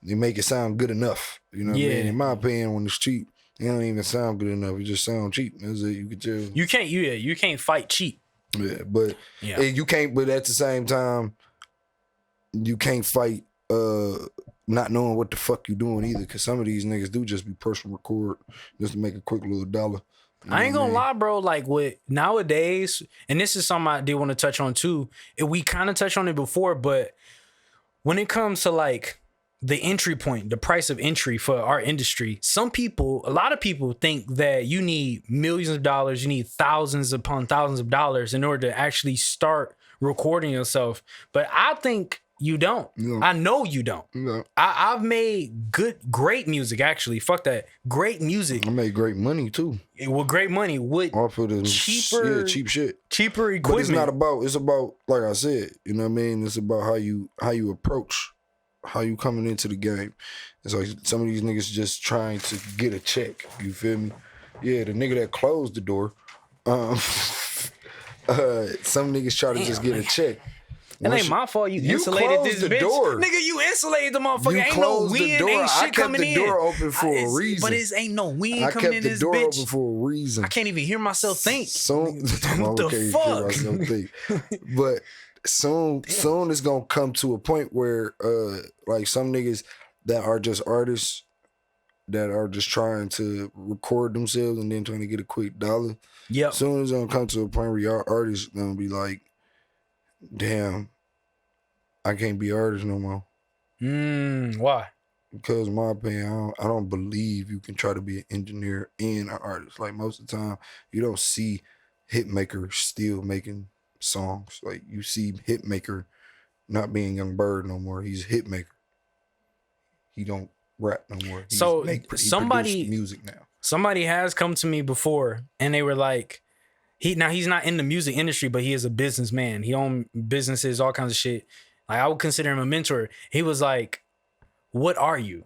they make it sound good enough. You know what I mean? In my opinion, when it's cheap, it don't even sound good enough. It just sound cheap. That's it. You can tell. You can't fight cheap. Yeah, but you can't. But at the same time, you can't fight not knowing what the fuck you doing either. Because some of these niggas do just be personal record just to make a quick little dollar. I ain't gonna lie, bro. Like with nowadays, and this is something I did want to touch on too. We kind of touched on it before, but when it comes to like the entry point, the price of entry for our industry, a lot of people think that you need millions of dollars, you need thousands upon thousands of dollars in order to actually start recording yourself. But I think you don't. Yeah. I know you don't. Yeah. I've made great music, actually. Fuck that. Great music. I made great money too. With great money. With off of the cheap shit. Cheaper equipment. But it's about, like I said, you know what I mean? It's about how you approach, how you coming into the game. It's like some of these niggas just trying to get a check. You feel me? Yeah, the nigga that closed the door. Some niggas try to just get a check. It ain't my fault you insulated this bitch. Door. Nigga, you insulated the motherfucker. You ain't no closed the wind, door. ain't shit coming in. I kept the door open for a reason. But it ain't no wind coming in this bitch. I kept the door open for a reason. I can't even hear myself think. What the fuck? But soon it's gonna come to a point where like some niggas that are just artists that are just trying to record themselves and then trying to get a quick dollar. Yeah. Soon it's gonna come to a point where y'all artists gonna be like, damn, I can't be artist no more. Why? Because in my opinion, I don't believe you can try to be an engineer and an artist. Like most of the time, you don't see Hitmaker still making songs. Like you see Hitmaker not being Young Bird no more. He's Hitmaker. He don't rap no more. He produce music now. Somebody has come to me before and they were like, he's not in the music industry, but he is a businessman. He owns businesses, all kinds of shit. Like I would consider him a mentor. He was like, what are you?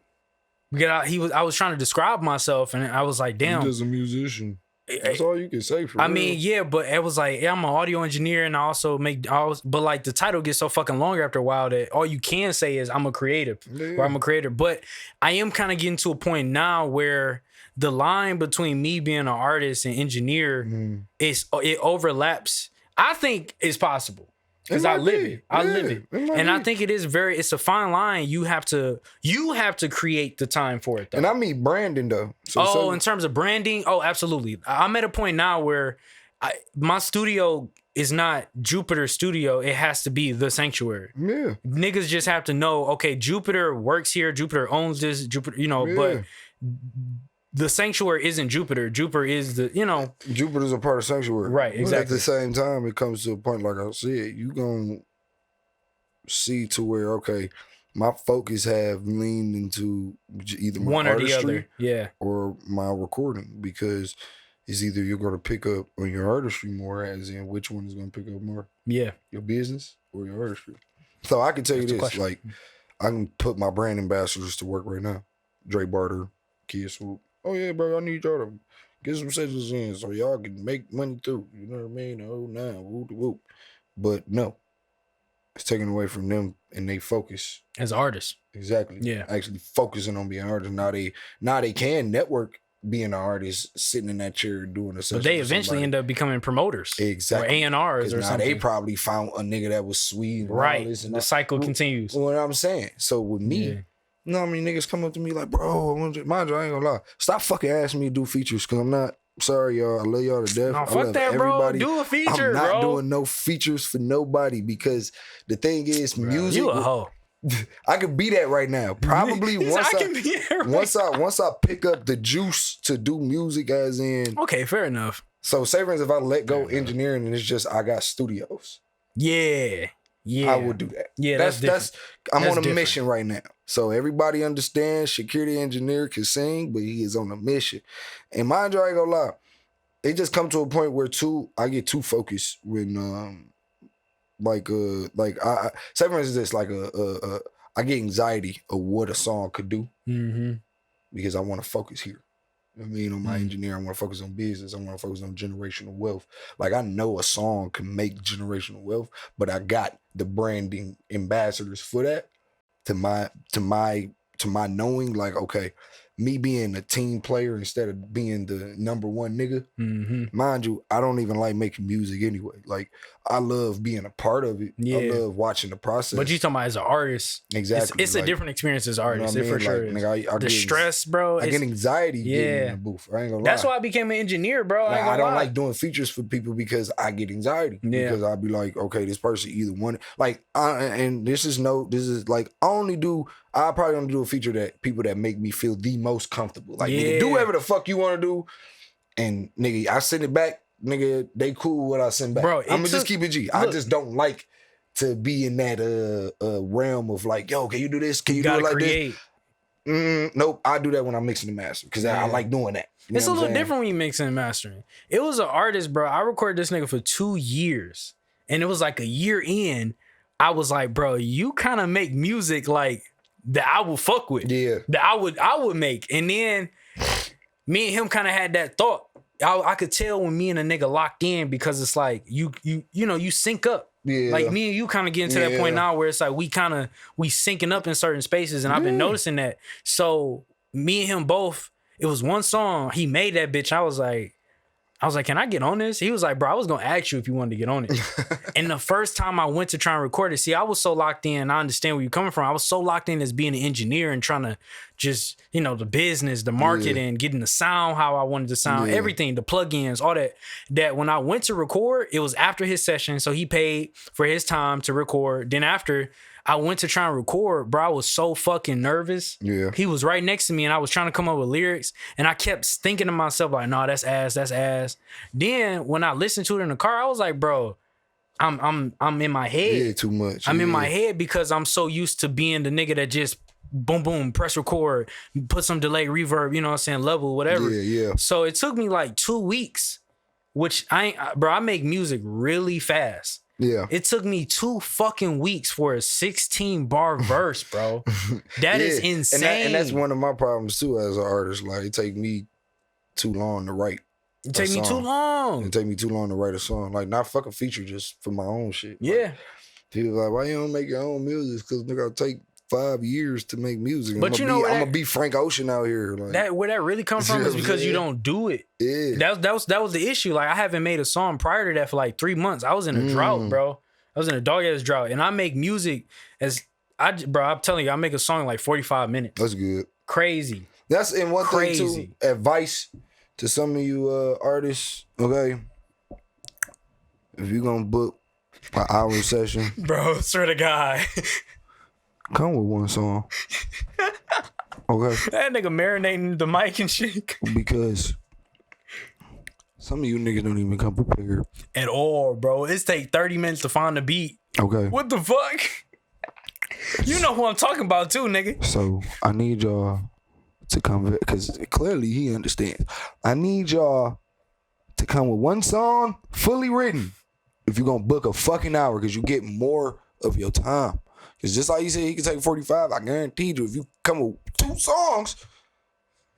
I was trying to describe myself and I was like, damn. I'm just a musician. That's all you can say for I real. mean, yeah, but it was like, yeah, I'm an audio engineer and I also but like the title gets so fucking long after a while that all you can say is I'm a creative or I'm a creator. But I am kind of getting to a point now where the line between me being an artist and engineer it overlaps. I think it's possible. Because I live it. I live it. And I think it's a fine line. You have to create the time for it though. And I mean branding though. In terms of branding, absolutely. I'm at a point now where my studio is not Jupiter Studio. It has to be the Sanctuary. Yeah. Niggas just have to know, okay, Jupiter works here. Jupiter owns this. Jupiter, but the Sanctuary isn't Jupiter. Jupiter is Jupiter's a part of Sanctuary. Right, exactly. But at the same time, it comes to a point, like I said, you gonna see to where, okay, my focus have leaned into either my one or artistry the other. Yeah. or my recording, because it's either you're gonna pick up on your artistry more, as in which one is gonna pick up more. Yeah. Your business or your artistry. So I can tell you this, like I can put my brand ambassadors to work right now. Dre Barter, Kid Swoop. Oh yeah, bro, I need y'all to get some sessions in so y'all can make money too. You know what I mean? Oh nah, whoop whoop. But no, it's taken away from them and they focus. As artists. Exactly. Yeah. Actually focusing on being artists. Now they can network being an artist, sitting in that chair doing a session. But they eventually end up becoming promoters. Exactly. Or A&Rs or now something. they probably found a nigga that was sweet. And Right. all this and The cycle continues. What I'm saying. So with me, Yeah. you know how many niggas come up to me like, bro, mind you, I ain't gonna lie. Stop fucking asking me to do features because I'm not. Sorry, y'all. I love y'all to death. No, I fuck love that, bro. everybody. Do a feature, I'm not bro. doing no features for nobody because the thing is, music. You a hoe. I could be that right now. Probably once I can be that right once I pick up the juice to do music, as in. Okay, fair enough. So say for instance, if I let go engineering and it's just I got studios, Yeah. Yeah. I would do that. Yeah, that's I'm That's on a different. mission right now. So everybody understands Shakir the engineer can sing, but he is on a mission. And mind you, I ain't gonna lie, it just come to a point where I get too focused when I say for instance, like I get anxiety of what a song could do Mm-hmm. because I want to focus here. You know what I mean, on my Mm. engineer, I want to focus on business. I want to focus on generational wealth. Like I know a song can make generational wealth, but I got the branding ambassadors for that. To my knowing, like okay, me being a team player instead of being the number one nigga. Mm-hmm. Mind you, I don't even like making music anyway. Like I love being a part of it. Yeah. I love watching the process. But you talking about as an artist. Exactly. It's a like, different experience as an you know artist. what I It for mean? sure Like, is. nigga, I The get stress, bro. I get anxiety getting yeah. in the booth. I ain't gonna lie. That's why I became an engineer, bro. Like, I, I ain't don't gonna lie. like doing features for people because I get anxiety. Yeah. Because I'll be like, okay, this person either one. Like, this is like, I probably only do a feature that people that make me feel the most comfortable. Like, nigga, do Yeah. whatever the fuck you want to do. And nigga, I send it back. Nigga, they cool with what I send back. Bro, I'm gonna just keep it G. I look. just don't like to be in that realm of like, yo, can you do this? Can you do gotta it like create. this? Nope, I do that when I'm mixing the master because I Yeah. like doing that. You It's know a what I'm little saying? different when you mixing and mastering. It was an artist, bro. I recorded this nigga for 2 years. And it was like a year in, I was like, bro, you kind of make music like that I will fuck with. Yeah. That I would make. And then me and him kind of had that thought. I could tell when me and a nigga locked in because it's like you sync up. Yeah. Like me and you kind of getting to that Yeah. point now where it's like we syncing up in certain spaces, and I've been noticing that. So me and him both, it was one song. He made that bitch. I was like, can I get on this? He was like, bro, I was gonna ask you if you wanted to get on it. And the first time I went to try and record it, see, I was so locked in. I understand where you're coming from. I was so locked in as being an engineer and trying to just, the business, the marketing, getting the sound how I wanted to sound, Yeah. everything, the plugins, all that. That when I went to record, it was after his session, so he paid for his time to record. Then after I went to try and record, bro, I was so fucking nervous. Yeah. He was right next to me and I was trying to come up with lyrics and I kept thinking to myself like, nah, that's ass. Then when I listened to it in the car, I was like, bro, I'm in my head. Yeah, too much. I'm in Yeah. my head because I'm so used to being the nigga that just boom, boom, press record, put some delay, reverb, you know what I'm saying, level, whatever. Yeah. So it took me like 2 weeks, which I make music really fast. Yeah. It took me 2 fucking weeks for a 16 bar verse, bro. That is Yeah. insane. And that's one of my problems too as an artist. Like it take me too long to write. It take me too song. long. It take me too long to write a song. Like not fucking feature just for my own shit. Like, Yeah. people like, why you don't make your own music? Because nigga, it'll take 5 years to make music. But you know what I'm that- gonna be Frank Ocean out here. Like Where that really comes You from know is what I'm because you saying? don't do it. yeah. That was the issue. Like I haven't made a song prior to that for like 3 months. I was in a drought, bro. I was in a dog ass drought, and I make music I'm telling you, I make a song in like 45 minutes. That's good. Crazy. That's and one thing Crazy. too. Advice to some of you artists. Okay, if you gonna book an hour session, Bro, swear to God. come with one song. Okay, That nigga marinating the mic and shit. because some of you niggas don't even come prepared. At all, bro. It's take 30 minutes to find the beat. Okay, What the fuck? You know who I'm talking about too, nigga. so I need y'all to come because clearly he understands. I need y'all to come with one song fully written. If you're gonna book a fucking hour, because you get more of your time. Because just like you said, he can take 45. I guarantee you, if you come with 2 songs,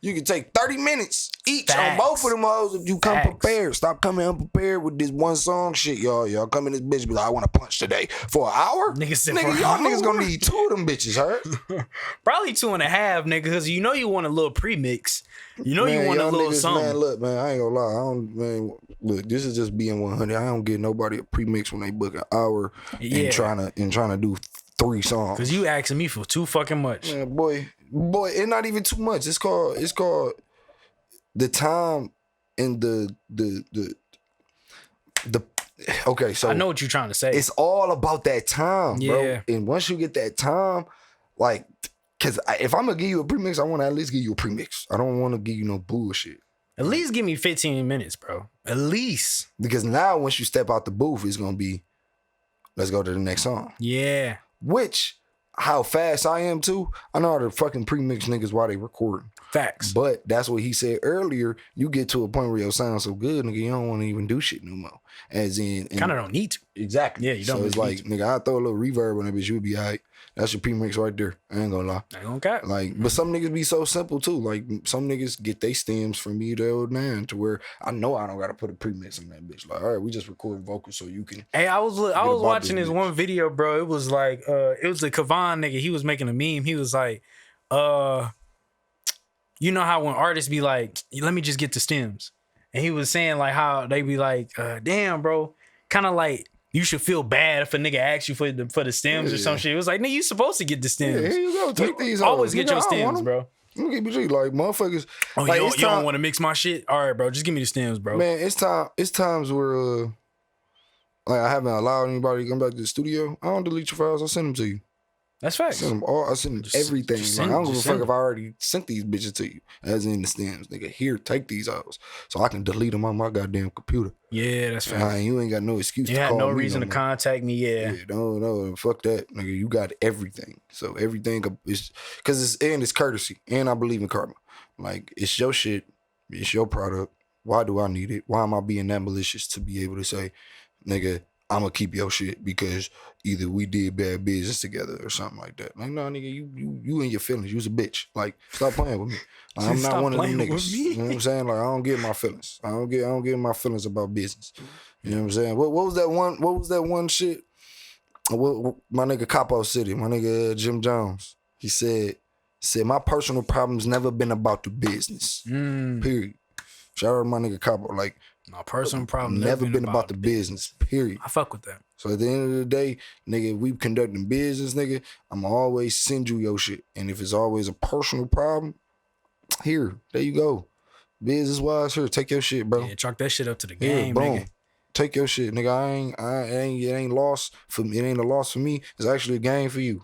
You can take 30 minutes each on Facts. both of them hoes if you come Facts. prepared. Stop coming unprepared with this one song shit, y'all. Y'all come in this bitch be like, I want to punch today for an hour. Nigga said for Nigga, an y'all hour. niggas gonna need 2 of them bitches, heard? Probably 2.5, nigga, because you know you want a little premix. You know Man, you want a y'all little niggas, something. Man, look, man, I ain't gonna lie. Look, this is just being 100. I don't give nobody a premix when they book an hour Yeah. and trying to do 3 songs. Because you asking me for too fucking much. Man, boy, it's not even too much. It's called the time and the okay, so I know what you're trying to say. it's all about that time, bro. Yeah. And once you get that time, like, cause if I'm gonna give you a premix, I want to at least give you a premix. I don't want to give you no bullshit. At least give me 15 minutes, bro. At least. Because now once you step out the booth, it's gonna be, let's go to the next song. Yeah. Which, how fast I am too, I know how to fucking premix niggas while they recording. Facts. But that's what he said earlier. You get to a point where your sound so good, nigga, you don't want to even do shit no more. As in, Kind of don't need to. exactly. Yeah, you don't So it's really like, nigga, I throw a little reverb on that bitch, you'll be alright. That's your premix right there. I ain't gonna lie. I don't care. Like, but some niggas be so simple too. Like, some niggas get they stems from me to old man to where I know I don't gotta put a premix on that bitch. Like, all right, we just record vocals so you can. Hey, I was about watching this this bitch. one video, bro. It was like, it was the Kavan nigga. He was making a meme. He was like, you know how when artists be like, let me just get the stems. And he was saying like how they be like, damn, bro, kind of like you should feel bad if a nigga asks you for the stems or some shit. It was like, nigga, you supposed to get the Yeah, stems. here you go. Take these. Always hoes. get Nigga, your I don't want stems, 'em. bro. Let me keep it G. Like, motherfuckers. Oh, like, you it's don't time- want to mix my shit? All right, bro. Just give me the stems, bro. Man, it's times where like I haven't allowed anybody to come back to the studio. I don't delete your files. I send them to you. That's I facts. send them all. I send them Just- everything. just Like, send- I don't give a just fuck send if I already sent these bitches to you, as in the stems, nigga. Here, take these out, so I can delete them on my goddamn computer. Yeah, that's facts. You ain't got no excuse. You to had call no me reason to more. contact me. Yeah. Yeah, no, fuck that, nigga. You got everything. So everything is because it's courtesy, and I believe in karma. Like, it's your shit, it's your product. Why do I need it? Why am I being that malicious to be able to say, nigga, I'm gonna keep your shit because either we did bad business together or something like that. Like, no, nigga, you in your feelings. You's a bitch. Like, stop playing with me. Like, I'm not Stop one of them playing with niggas. me. You know what I'm saying? Like, I don't get my feelings. I don't get my feelings about business. You know what I'm saying? What was that one? What was that one shit? What my nigga Capo City, my nigga Jim Jones. He said my personal problems never been about the business. Period. Shout out to my nigga Capo. Like, My personal problem never been about the business. Period. I fuck with that. So at the end of the day, nigga, if we conducting business, nigga, I'ma always send you your shit. And if it's always a personal problem, here, there you go. Business wise, here, take your shit, bro. Yeah, chalk that shit up to the Here, game, boom. nigga. Take your shit, nigga. It ain't lost for me. It ain't a loss for me. It's actually a gain for you.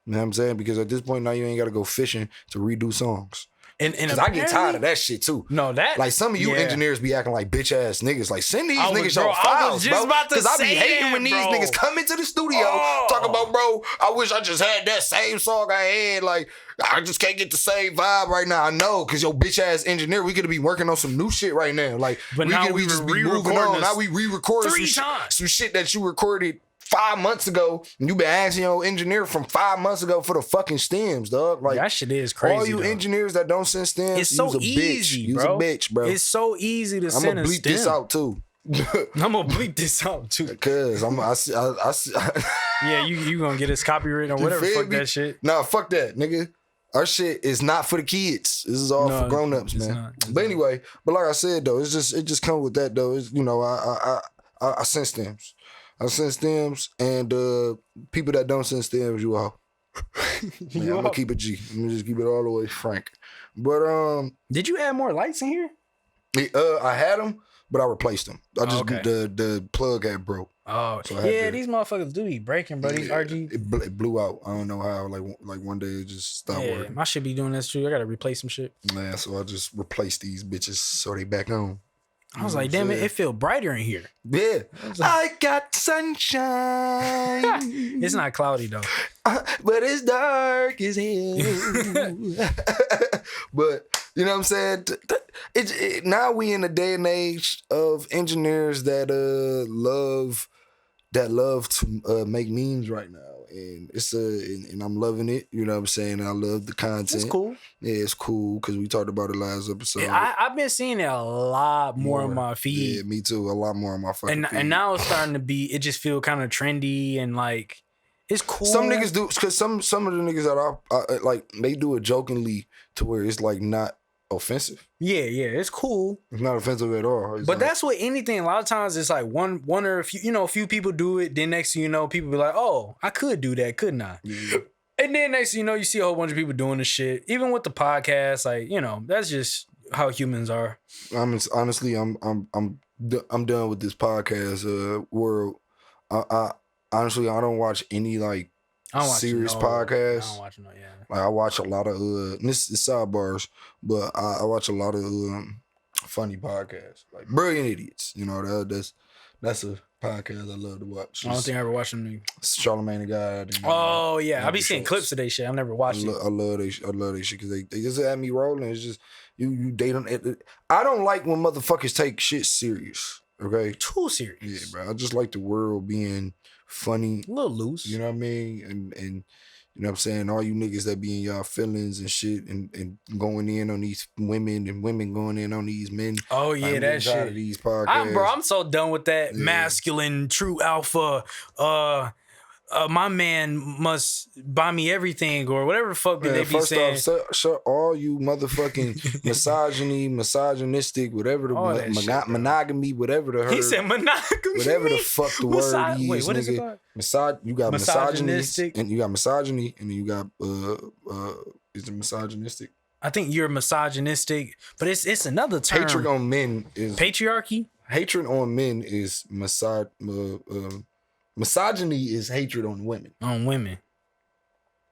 You know what I'm saying? Because at this point now you ain't gotta go fishing to redo songs. And Cause I get tired of that shit too. No, that Like, some of you yeah. engineers be acting like bitch ass niggas. Like, send these I was- niggas bro, your I was files, just bro. about to Cause I be say hating that, when these bro. niggas come into the studio Oh. talk about, bro, I wish I just had that same song I had. Like, I just can't get the same vibe right now. I know, cause your bitch ass engineer, we could be working on some new shit right now. Like, But now could we just were be moving re-recording on. this Now we re-recording 3 times. some shit that you recorded 5 months ago, and you been asking your engineer from 5 months ago for the fucking stems, dog. Like, that shit is crazy. all you though. engineers that don't send stems, It's so you's a easy, bitch. You's bro. a bitch, bro. It's so easy to I'm send gonna a bleep this stem. out too, I'm gonna bleep this out too. cause Yeah, you gonna get us copyright or whatever. feel Fuck me? that shit. Nah, fuck that, nigga. Our shit is not for the kids. This is all No, for grown ups, it's man. not. It's But anyway, but like I said though, it just comes with that though. It's, you know, I send stems. I send stems, and people that don't send stems, you all. Yeah, I'm gonna keep it G. I'm gonna just keep it all the way frank. But Did you add more lights in here? I had them, but I replaced them. I just Okay. the plug had broke. Oh, So I had yeah, to- these motherfuckers do be breaking, bro. These RG. It blew out. I don't know how. Like one day it just stopped Yeah, working. I should be doing this too. I gotta replace some shit. Man, so I just replaced these bitches so they back on. I was like, damn it, it feel brighter in here. Yeah, I got sunshine. It's not cloudy though. But it's dark as hell. But you know what I'm saying? Now we in a day and age of engineers that love that love to make memes right now. And and I'm loving it. You know what I'm saying? I love the content. It's cool. Yeah, it's cool because we talked about it last episode. I've been seeing it a lot more on my feed. Yeah, me too. A lot more on my fucking feed. And now it's starting to be. It just feel kind of trendy and like it's cool. Some niggas do because some of the niggas that I like, they do it jokingly to where it's like not offensive. Yeah, it's cool. It's not offensive at all. But that's what anything. A lot of times it's like one or a few people do it. Then next thing you know, people be like, "Oh, I could do that, couldn't I?" Yeah. And then next thing you know, you see a whole bunch of people doing the shit. Even with the podcast, like that's just how humans are. Honestly, I'm done with this podcast world. I honestly, I don't watch any like serious podcasts. I don't watch no, yeah. Like I watch a lot of this is sidebars, but I watch a lot of funny podcasts, like Brilliant Idiots. That's a podcast I love to watch. I don't think I ever watched them. Charlamagne the God. Oh yeah, I be seeing clips of they shit. I've never watched it. I love they shit because they just had me rolling. It's just you date on it. I don't like when motherfuckers take shit serious. Okay, too serious. Yeah, bro. I just like the world being funny, a little loose. You know what I mean? And you know what I'm saying? All you niggas that be in y'all feelings and shit and going in on these women and women going in on these men. Oh yeah, that shit. Of these podcasts. I'm so done with that masculine, true alpha. My man must buy me everything or whatever the fuck they be saying. First off, all you motherfucking misogynistic, whatever the monogamy, whatever the he said monogamy. Whatever the fuck the word is. Wait, what is it called? You got misogynistic, and you got misogyny, and then you got is it misogynistic? I think you're misogynistic, but it's another term. Hatred on men is patriarchy. Hatred on men is misogyny is hatred on women. On women.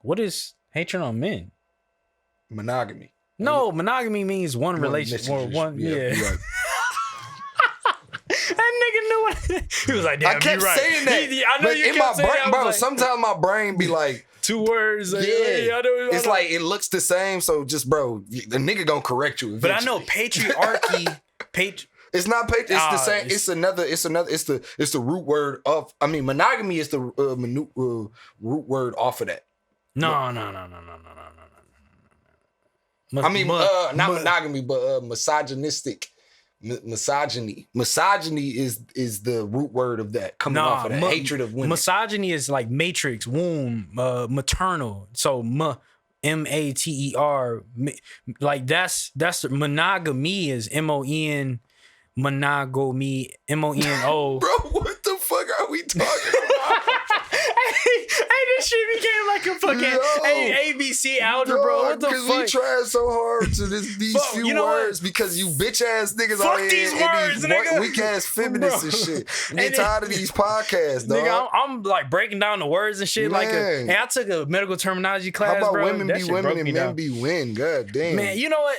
What is hatred on men? Monogamy. No, monogamy means one relationship or one. Yeah. Right. That nigga knew what he was like. Damn, I kept saying that. I know you kept saying that. Bro, sometimes my brain be like 2 words. Like, it's like it looks the same. So just bro, the nigga gonna correct you eventually. But I know patriarchy. It's not It's the same. It's another. It's the root word of. I mean, monogamy is the root word off of that. No. I mean, not monogamy, but misogynistic. Misogyny. Misogyny is the root word of that coming off of that hatred of women. Misogyny is like matrix, womb, maternal. So MATER. Like that's monogamy is MON. Monogamy, MONO. Bro, what the fuck are we talking about? hey, this shit became like a fucking ABC algebra. What the fuck? Because we tried so hard to these few words because you bitch ass niggas fuck out here these words, nigga. Weak ass feminists and shit. I'm getting tired of these podcasts, dog. Nigga, I'm like breaking down the words and shit. Man. I took a medical terminology class. How about bro? women be women and men be men? God damn. Man, you know what?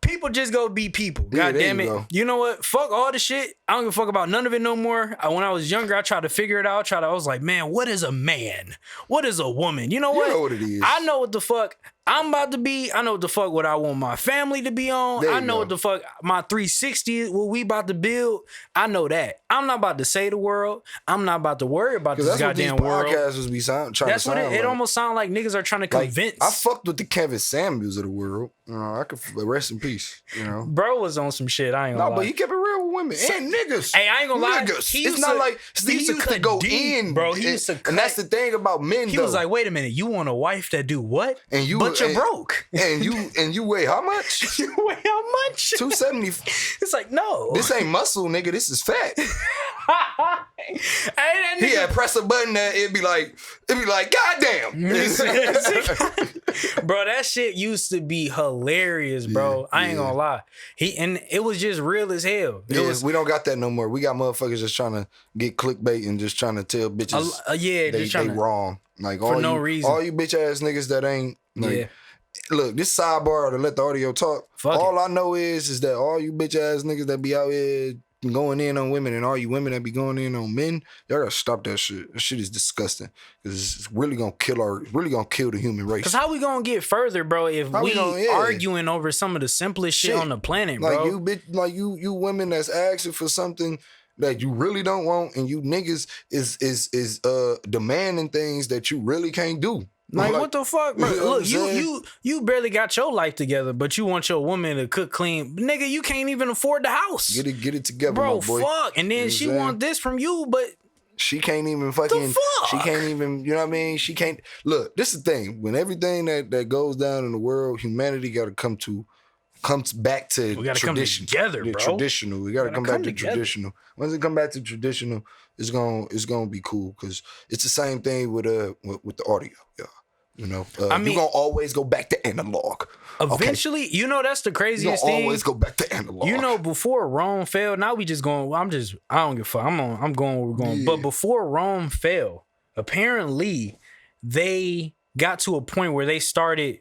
People just go be people. God damn it. You know what? Fuck all the shit. I don't give a fuck about none of it no more. When I was younger, I tried to figure it out. I was like, man, what is a man? What is a woman? You know what? You know what it is. I know what the fuck I'm about to be. I know what the fuck what I want my family to be on. I know what the fuck my 360 what we about to build. I know that. I'm not about to say the world. I'm not about to worry about this goddamn world. That's what these podcasters be trying That's to what sound it almost sounds like niggas are trying to convince. I fucked with the Kevin Samuels of the world. I could rest in peace. Bro was on some shit. I ain't gonna lie. But he kept it real with women and niggas. Hey, I ain't gonna lie. It's not like he used to go in, bro. He used to cut. And that's the thing about men. He was like, wait a minute, you want a wife that do what? And you, but you're broke. And you weigh how much? You weigh how much? 270. It's like, no. This ain't muscle, nigga. This is fat. Hey, he had press a button that it'd be like, goddamn. Bro, that shit used to be hilarious, bro. I ain't gonna lie. And it was just real as hell. We don't got that no more. We got motherfuckers just trying to get clickbait and just trying to tell bitches they wrong. Like for no reason. All you bitch ass niggas that ain't look, this sidebar to let the audio talk. All I know is that all you bitch ass niggas that be out here going in on women and all you women that be going in on men, y'all gotta stop that shit. That shit is disgusting. Cause it's really gonna kill the human race. Cause how we gonna get further, bro, if we arguing over some of the simplest shit on the planet, bro? Like you women that's asking for something that you really don't want, and you niggas is demanding things that you really can't do. Like, what the fuck, bro? You know what Look, I'm saying? you barely got your life together, but you want your woman to cook clean. Nigga, you can't even afford the house. Get it together, Bro, my boy. fuck. And then You know she what I'm want this from you, but She can't even fucking. fuck? She can't even. You know what I mean? She can't. Look, this is the thing. When everything that goes down in the world, humanity got to comes back to We gotta come tradition. together, Yeah, bro. traditional. We got to Gotta come back come to together. traditional. Once it come back to traditional, it's gonna be cool because it's the same thing with the audio. Yeah, you know. I mean- you're gonna always go back to analog. eventually, you know, that's the You're craziest gonna thing. always go back to analog. You know, before Rome fell, now we just going. I don't give a fuck. I'm going where we're going. Yeah. But before Rome fell, apparently they got to a point where they started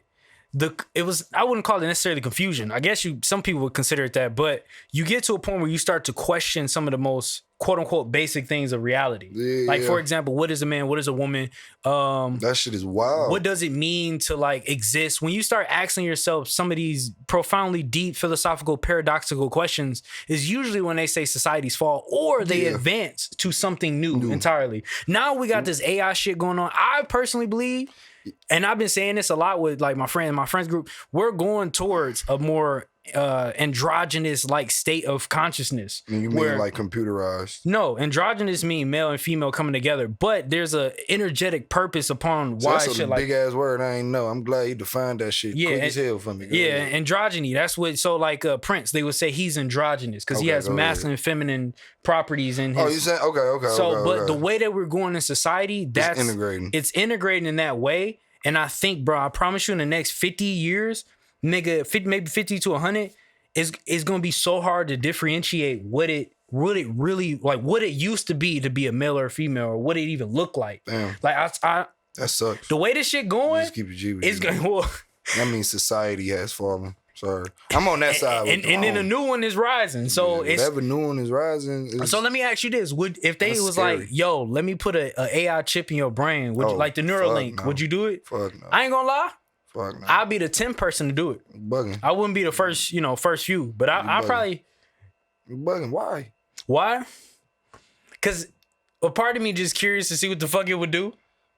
I wouldn't call it necessarily confusion. I guess some people would consider it that, but you get to a point where you start to question some of the most quote unquote basic things of reality. Yeah, like, yeah. for example, what is a man? What is a woman? That shit is wild. What does it mean to like exist? When you start asking yourself some of these profoundly deep philosophical paradoxical questions, is usually when they say societies fall or they Yeah. advance to something new entirely. Now we got this AI shit going on. I personally believe, and I've been saying this a lot with like my friends group, we're going towards a more androgynous like state of consciousness. And you mean where- like computerized? no, androgynous mean male and female coming together, but there's a energetic purpose upon So why that's a shit like big ass word. I ain't know. I'm glad you defined that shit Yeah, quick and- as hell for me. Go yeah, ahead. androgyny. That's what. So like Prince, they would say he's androgynous because he Okay, has go masculine, and feminine properties in his. Oh, you saying okay? so, okay, but okay. the way that we're going in society, that's integrating. It's integrating in that way, and I think, bro, I promise you, in the next 50 years, nigga, maybe 50 to 100, is gonna be so hard to differentiate what it really like, what it used to be a male or a female, or what it even looked like. Damn, Like I that sucks. the way this shit going, Just keep it G with it's you. going. Well, That means society has fallen. Sorry, I'm on that side. and then a new one is rising. So it's whatever new one is rising. Is, so let me ask you this: if they That's was scary. like, "Yo, let me put a AI chip in your brain," would you, Oh, like the Neuralink? fuck no. Would you do it? fuck no, I ain't gonna lie. fuck no. I'll be the 10th person to do it. You bugging. I wouldn't be the first few, but I bugging. probably. You bugging. Why? Why? Because a part of me just curious to see what the fuck it would do.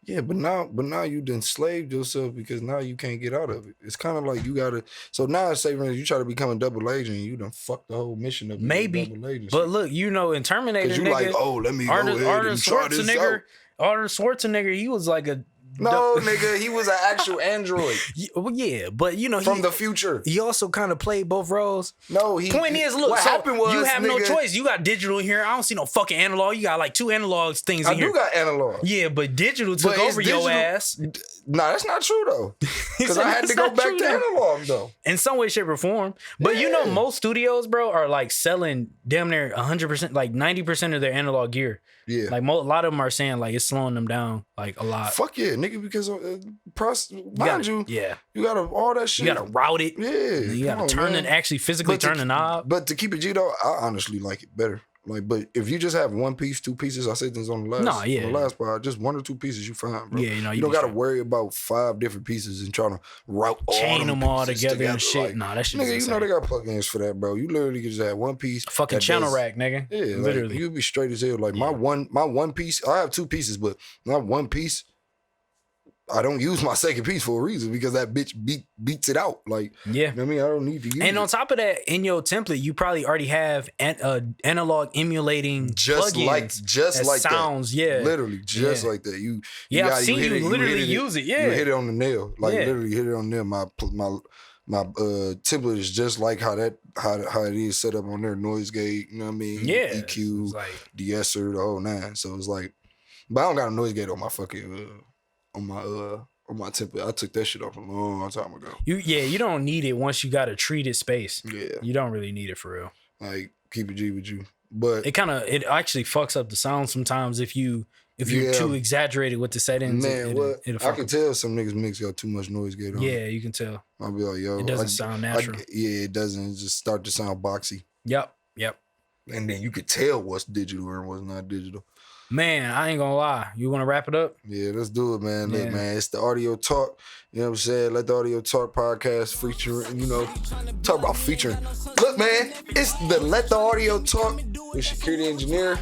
Yeah, but now you done enslaved yourself because now you can't get out of it. It's kind of like you gotta. So now, say for instance, you try to become a double agent, and you done fucked the whole mission of being a Maybe, double agent. but look, in Terminator, because you nigga, like, oh, let me go ahead and try this out. Arnold Schwarzenegger, he was like a No, nigga, he was an actual android yeah, but from the future. he also kind of played both roles. No, he. Point is, look, what so happened was you have no nigga, choice. You got digital in here. I don't see no fucking analog. You got like 2 analog things I in here. do got analog. Yeah, but digital took But it's over your digital- ass Nah, that's not true though. Because said I had to that's go not back true, to though. analog though. in some way, shape, or form. But you know, Yeah. most studios, bro, are like selling damn near 100%, like 90% of their analog gear. Yeah. Like a lot of them are saying like it's slowing them down like a lot. Fuck yeah, nigga. Because mind gotta- you, yeah, you gotta all that shit. you gotta route it. Yeah, You come gotta on, turn man. it, actually physically turn the knob. But to keep it G though, I honestly like it better. Like, but if you just have one piece, 2 pieces, I said this on the last, Nah, yeah. on the last part, just 1 or 2 pieces, you fine, bro. Yeah, you know, you you don't be got to straight. worry about 5 different pieces and trying to route Chain them all pieces together and shit. Like, Nah, that shit nigga, is you insane. know they got plugins for that, bro. You literally can just have 1 piece. Fucking that channel does- rack, nigga. Yeah, literally. Literally. You'd be straight as hell. Like my one piece, I have 2 pieces, but my 1 piece, I don't use my second piece for a reason because that bitch beats it out. Like, Yeah. you know what I mean? I don't need to use And it. on top of that, in your template, you probably already have analog emulating just plugins like that sounds, yeah. literally just Yeah. like that. You Yeah, I've got it, seen hit you it, literally hit use it, yeah. You hit it on the nail, like Yeah. literally hit it on the nail. My template is just like how it is set up on there. Noise gate, you know what I mean? Yeah. EQ, It's like, de-esser, the whole 9. So it's like, but I don't got a noise gate on my fucking on my template. I took that shit off a long time ago. you don't need it once you got a treated space. Yeah, You don't really need it for real. like keep it G with you, but It actually fucks up the sound sometimes if you're Yeah. too exaggerated with the settings. man, it'll I fuck can up. tell some niggas mix got too much noise gate on. Yeah, you can tell. I'll be like, yo, It doesn't sound natural. Yeah, it doesn't. It just start to sound boxy. Yep. And then you could tell what's digital and what's not digital. Man, I ain't gonna lie. You want to wrap it up? Yeah, let's do it, man. Look, Yeah. man, it's the Audio Talk. You know what I'm saying? Let the Audio Talk podcast featuring, talk about featuring. Look, man, it's the Let the Audio Talk with Security Engineer.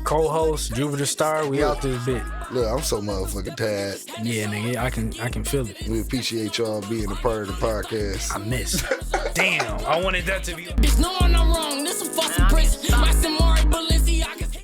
Co-host Jupiter Star. We out this bit. Look, I'm so motherfucking tired. Yeah, nigga. I can feel it. We appreciate y'all being a part of the podcast. I miss. Damn. I wanted that to be. Bitch, no, I'm not wrong. This a false impression. My